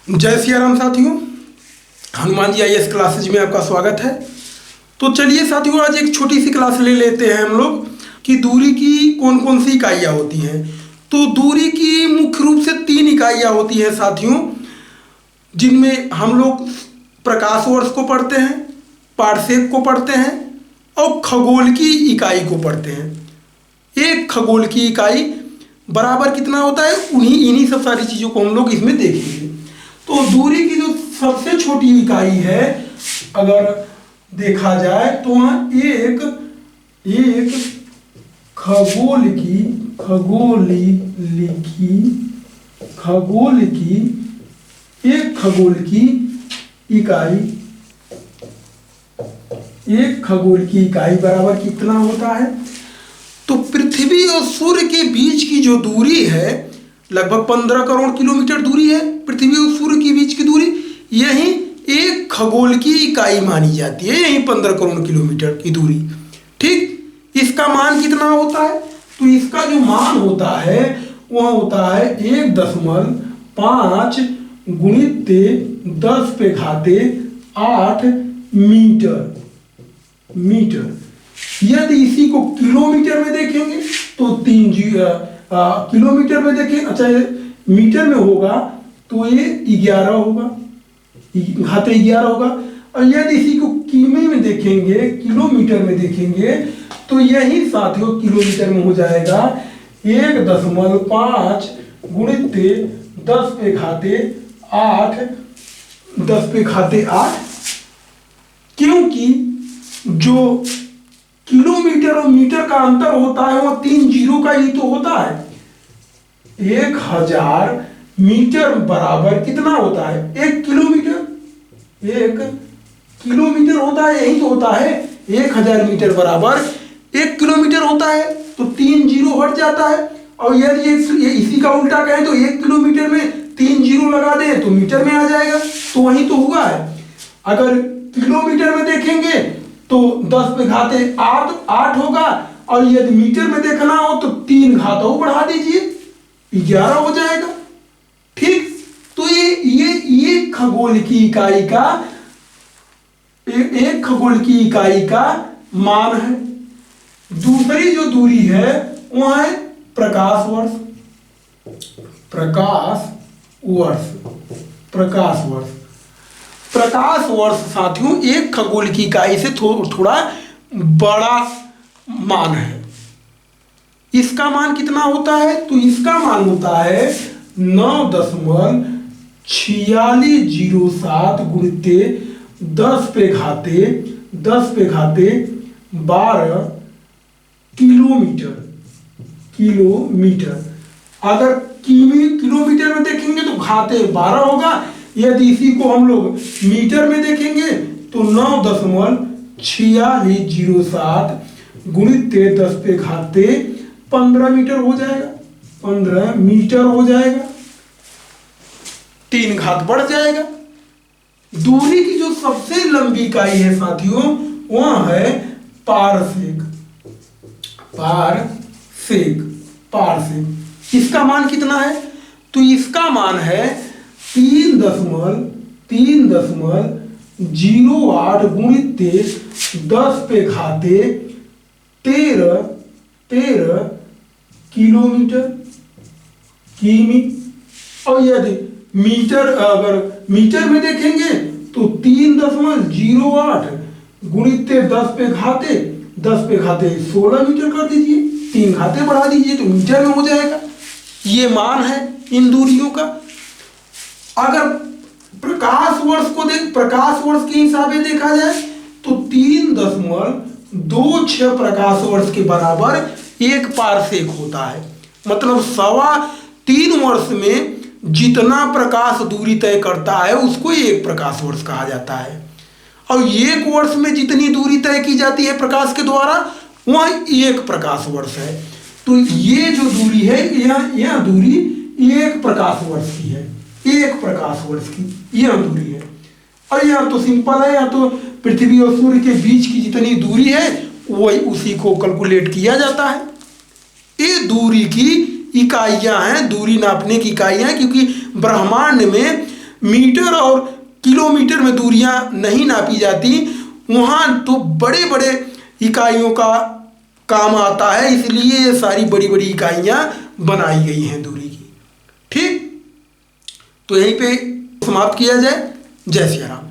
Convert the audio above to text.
जय सिया राम साथियों, Hanuman ji IAS classes में आपका स्वागत है। तो चलिए साथियों, आज एक छोटी सी क्लास ले लेते हैं हम लोग कि दूरी की कौन कौन सी इकाइयाँ होती हैं। तो दूरी की मुख्य रूप से 3 इकाइयाँ होती हैं साथियों, जिनमें हम लोग प्रकाश वर्ष को पढ़ते हैं, पारसेक को पढ़ते हैं और खगोल की इकाई को पढ़ते हैं। एक खगोल की इकाई बराबर कितना होता है, इन्हीं सब सारी चीज़ों को हम लोग इसमें देखेंगे। तो दूरी की जो सबसे छोटी इकाई है, अगर देखा जाए तो एक खगोल की इकाई बराबर कितना होता है। तो पृथ्वी और सूर्य के बीच की जो दूरी है, लगभग 15 करोड़ किलोमीटर दूरी है पृथ्वी और सूर्य के बीच की दूरी। यही एक खगोल की इकाई मानी जाती है, यही 15 करोड़ किलोमीटर की दूरी। ठीक, इसका मान कितना होता है? तो इसका जो मान होता है वह होता है 1.5 गुणित 10⁸ मीटर। यदि इसी को किलोमीटर में देखेंगे तो किलोमीटर में देखें, अच्छा मीटर में होगा तो ये 11 होगा, घाते 11 होगा। और यदि इसी को किमी में देखेंगे, किलोमीटर में देखेंगे तो यही साथियों किलोमीटर में हो जाएगा 1.5 गुणित 10⁸ क्योंकि जो किलोमीटर और मीटर का अंतर होता है वो 3 जीरो का ही तो होता है। 1000 मीटर बराबर कितना होता है? 1 किलोमीटर। 1 किलोमीटर होता है, यही तो होता है। 1000 मीटर बराबर 1 किलोमीटर होता है, तो 3 जीरो हट जाता है। और यदि ये इसी का उल्टा कहें तो 1 किलोमीटर में 3 जीरो लगा दें तो मीटर में आ जाएगा, तो वही तो हुआ है। अगर किलोमीटर में देखेंगे तो 10⁸ होगा, और यदि मीटर में देखना हो तो 3 घात और बढ़ा दीजिए, 11 हो जाएगा। ठीक, तो ये खगोल की इकाई का एक खगोल की इकाई का मान है। दूसरी जो दूरी है वह है प्रकाश वर्ष साथियों एक खगोल की इकाई से थोड़ा बड़ा मान है। इसका मान कितना होता है? तो इसका मान होता है 9.4607 गुणित 10⁻12 किलोमीटर। अगर किलोमीटर में देखेंगे तो घाते 12 होगा। यदि इसी को हम लोग मीटर में देखेंगे तो 9.4607 गुणित 10⁻15 मीटर हो जाएगा, 15 मीटर हो जाएगा, 3 घात बढ़ जाएगा। दूरी की जो सबसे लंबी इकाई है साथियों वह है पारसेक। इसका मान कितना है? तो इसका मान है 3.08 गुणित 10⁻13 किलोमीटर। और यदि अगर मीटर में देखेंगे तो 3.08 गुणित 10⁻16 मीटर कर दीजिए, 3 घाते बढ़ा दीजिए तो मीटर में हो जाएगा। ये मान है इन दूरियों का। अगर प्रकाश वर्ष के हिसाब से देखा जाए तो 3.26 प्रकाश वर्ष के बराबर एक पारसेक होता है। मतलब 3.25 वर्ष में जितना प्रकाश दूरी तय करता है उसको एक प्रकाश वर्ष कहा जाता है। और 1 वर्ष में जितनी दूरी तय की जाती है प्रकाश के द्वारा वह 1 प्रकाश वर्ष है। तो ये जो दूरी है यह दूरी 1 प्रकाश वर्ष की है, 1 प्रकाश वर्ष की यह दूरी है। और यह तो सिंपल है, यह तो पृथ्वी और सूर्य के बीच की जितनी दूरी है वही उसी को कैलकुलेट किया जाता है। ये दूरी की इकाइयां हैं, दूरी नापने की इकाइयां, क्योंकि ब्रह्मांड में मीटर और किलोमीटर में दूरियां नहीं नापी जाती, वहाँ तो बड़े बड़े इकाइयों का काम आता है, इसलिए ये सारी बड़ी बड़ी इकाइयाँ बनाई गई हैं दूरी की। ठीक, तो यहीं पे समाप्त किया जाए। जय श्री राम।